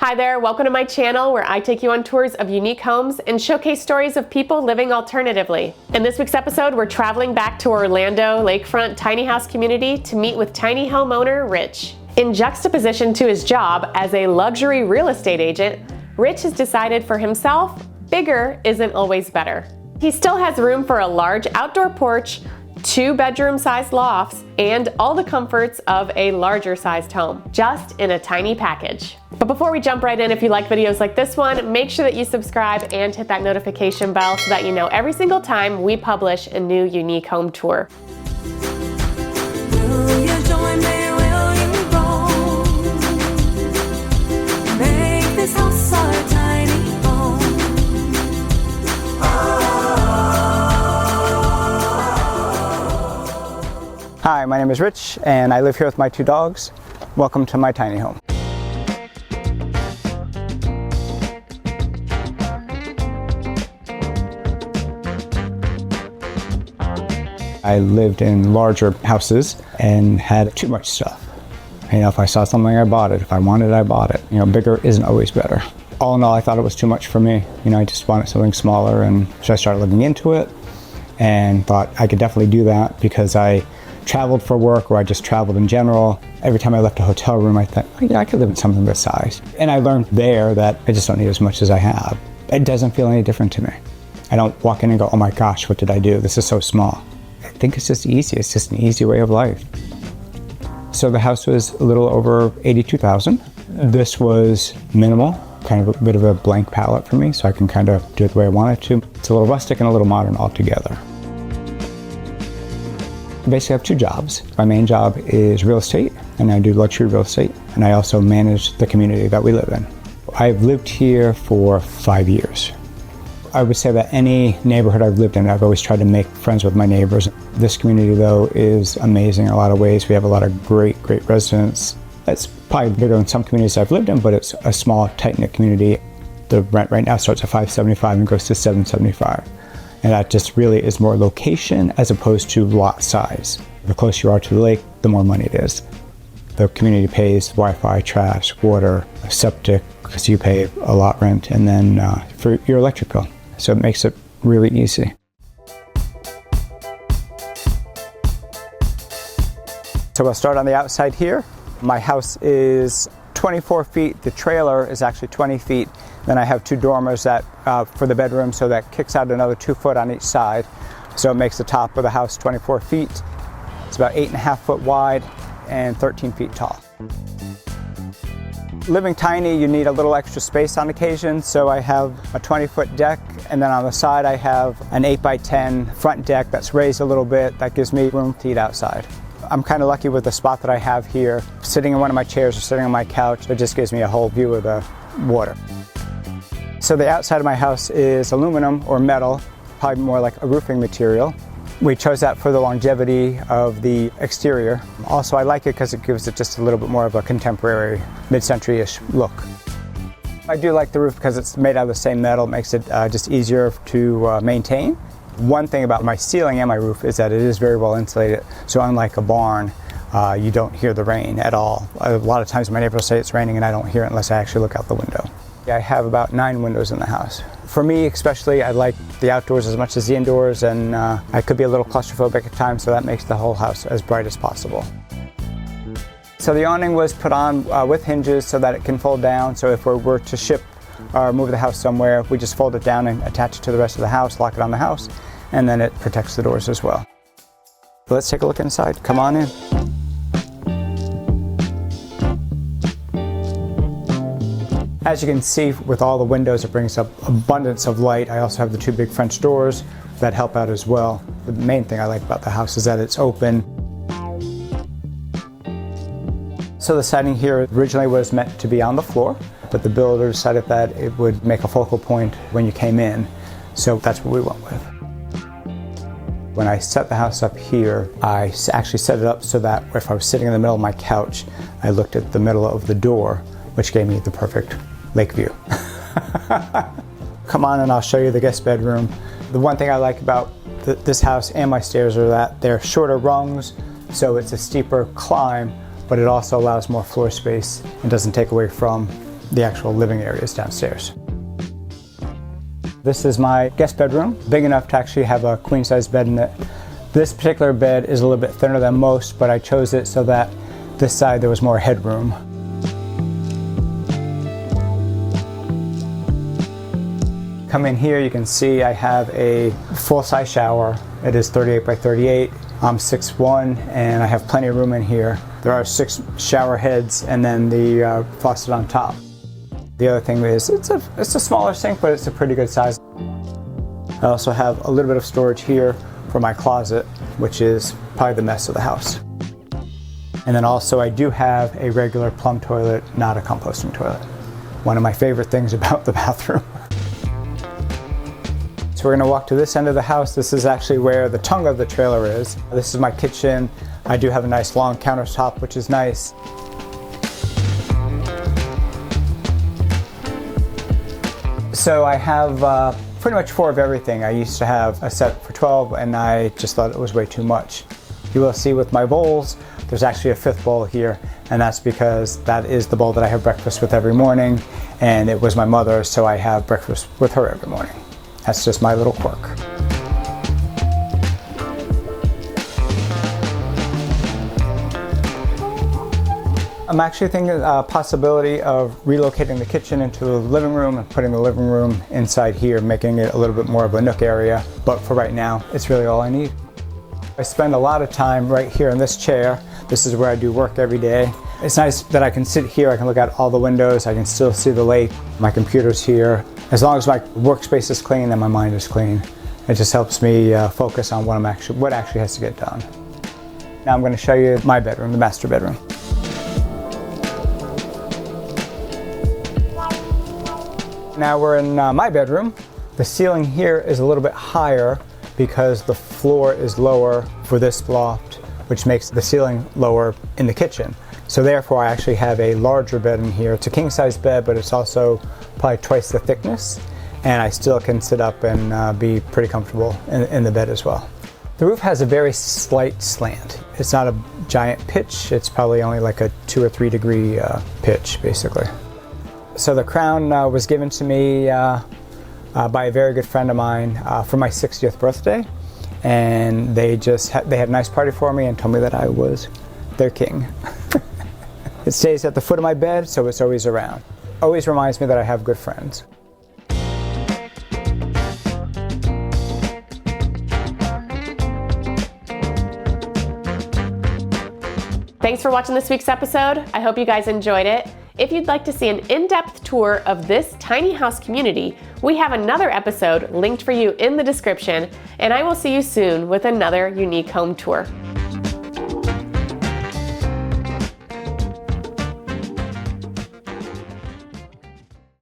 Hi there, welcome to my channel where I take you on tours of unique homes and showcase stories of people living alternatively. In this week's episode, we're traveling back to Orlando lakefront tiny house community to meet with tiny homeowner Rich. In juxtaposition to his job as a luxury real estate agent, Rich has decided for himself, bigger isn't always better. He still has room for a large outdoor porch, 2-bedroom sized lofts, and all the comforts of a larger sized home, just in a tiny package. But before we jump right in, if you like videos like this one, make sure that you subscribe and hit that notification bell so that you know every single time we publish a new unique home tour. Will you join me? Will you roll? Make this house our tiny home. Hi, my name is Rich, and I live here with my 2 dogs. Welcome to my tiny home. I lived in larger houses and had too much stuff. You know, if I saw something, I bought it. If I wanted it, I bought it. You know, bigger isn't always better. All in all, I thought it was too much for me. You know, I just wanted something smaller, and so I started looking into it and thought I could definitely do that because I traveled for work, or I just traveled in general. Every time I left a hotel room, I thought, oh, yeah, I could live in something this size. And I learned there that I just don't need as much as I have. It doesn't feel any different to me. I don't walk in and go, oh my gosh, what did I do? This is so small. I think it's just easy. It's just an easy way of life. So the house was a little over $82,000. This was minimal, kind of a bit of a blank palette for me, so I can kind of do it the way I want it to. It's a little rustic and a little modern altogether. Basically, I have 2 jobs. My main job is real estate, and I do luxury real estate, and I also manage the community that we live in. I've lived here for 5 years. I would say that any neighborhood I've lived in, I've always tried to make friends with my neighbors. This community, though, is amazing in a lot of ways. We have a lot of great residents. It's probably bigger than some communities I've lived in, but it's a small, tight-knit community. The rent right now starts at $575 and goes to $775. And that just really is more location as opposed to lot size. The closer you are to the lake, the more money it is. The community pays Wi-Fi, trash, water, septic, because you pay a lot rent, and then for your electric bill. So it makes it really easy. So we'll start on the outside here. My house is 24 feet. The trailer is actually 20 feet. Then I have 2 dormers that for the bedroom, so that kicks out another 2 foot on each side. So it makes the top of the house 24 feet. It's about 8.5 foot wide and 13 feet tall. Living tiny, you need a little extra space on occasion, so I have a 20-foot deck, and then on the side I have an 8x10 front deck that's raised a little bit. That gives me room to eat outside. I'm kind of lucky with the spot that I have here. Sitting in one of my chairs or sitting on my couch, it just gives me a whole view of the water. So the outside of my house is aluminum or metal, probably more like a roofing material. We chose that for the longevity of the exterior. Also, I like it because it gives it just a little bit more of a contemporary, mid-century-ish look. I do like the roof because it's made out of the same metal. It makes it just easier to maintain. One thing about my ceiling and my roof is that it is very well insulated. So unlike a barn, you don't hear the rain at all. A lot of times my neighbors say it's raining and I don't hear it unless I actually look out the window. I have about 9 windows in the house. For me especially, I like the outdoors as much as the indoors, and I could be a little claustrophobic at times, so that makes the whole house as bright as possible. So the awning was put on with hinges so that it can fold down, so if we were to ship or move the house somewhere, we just fold it down and attach it to the rest of the house, lock it on the house, and then it protects the doors as well. Let's take a look inside. Come on in. As you can see, with all the windows, it brings up abundance of light. I also have the 2 big French doors that help out as well. The main thing I like about the house is that it's open. So the siding here originally was meant to be on the floor, but the builder decided that it would make a focal point when you came in. So that's what we went with. When I set the house up here, I actually set it up so that if I was sitting in the middle of my couch, I looked at the middle of the door, which gave me the perfect lake view. Come on and I'll show you the guest bedroom. The one thing I like about this house and my stairs are that they're shorter rungs, so it's a steeper climb, but it also allows more floor space and doesn't take away from the actual living area is downstairs. This is my guest bedroom, big enough to actually have a queen size bed in it. This particular bed is a little bit thinner than most, but I chose it so that this side there was more headroom. Come in here, you can see I have a full-size shower. It is 38 by 38. I'm 6'1", and I have plenty of room in here. There are 6 shower heads and then the faucet on top. The other thing is it's a smaller sink, but it's a pretty good size. I also have a little bit of storage here for my closet, which is probably the mess of the house. And then also I do have a regular plumb toilet, not a composting toilet. One of my favorite things about the bathroom. So we're gonna walk to this end of the house. This is actually where the tongue of the trailer is. This is my kitchen. I do have a nice long countertop, which is nice. So I have pretty much 4 of everything. I used to have a set for 12 and I just thought it was way too much. You will see with my bowls, there's actually a 5th bowl here, and that's because that is the bowl that I have breakfast with every morning, and it was my mother's, so I have breakfast with her every morning. That's just my little quirk. I'm actually thinking a possibility of relocating the kitchen into the living room and putting the living room inside here, making it a little bit more of a nook area. But for right now, it's really all I need. I spend a lot of time right here in this chair. This is where I do work every day. It's nice that I can sit here, I can look out all the windows, I can still see the lake. My computer's here. As long as my workspace is clean and my mind is clean, it just helps me focus on what actually has to get done. Now I'm going to show you my bedroom, the master bedroom. Now we're in my bedroom. The ceiling here is a little bit higher because the floor is lower for this loft, which makes the ceiling lower in the kitchen. So therefore I actually have a larger bed in here. It's a king size bed, but it's also probably twice the thickness, and I still can sit up and be pretty comfortable in the bed as well. The roof has a very slight slant. It's not a giant pitch, it's probably only like a 2 or 3 degree pitch basically. So the crown was given to me by a very good friend of mine for my 60th birthday, and they had a nice party for me and told me that I was their king. It stays at the foot of my bed, so it's always around. Always reminds me that I have good friends. Thanks for watching this week's episode. I hope you guys enjoyed it. If you'd like to see an in-depth tour of this tiny house community, we have another episode linked for you in the description, and I will see you soon with another unique home tour.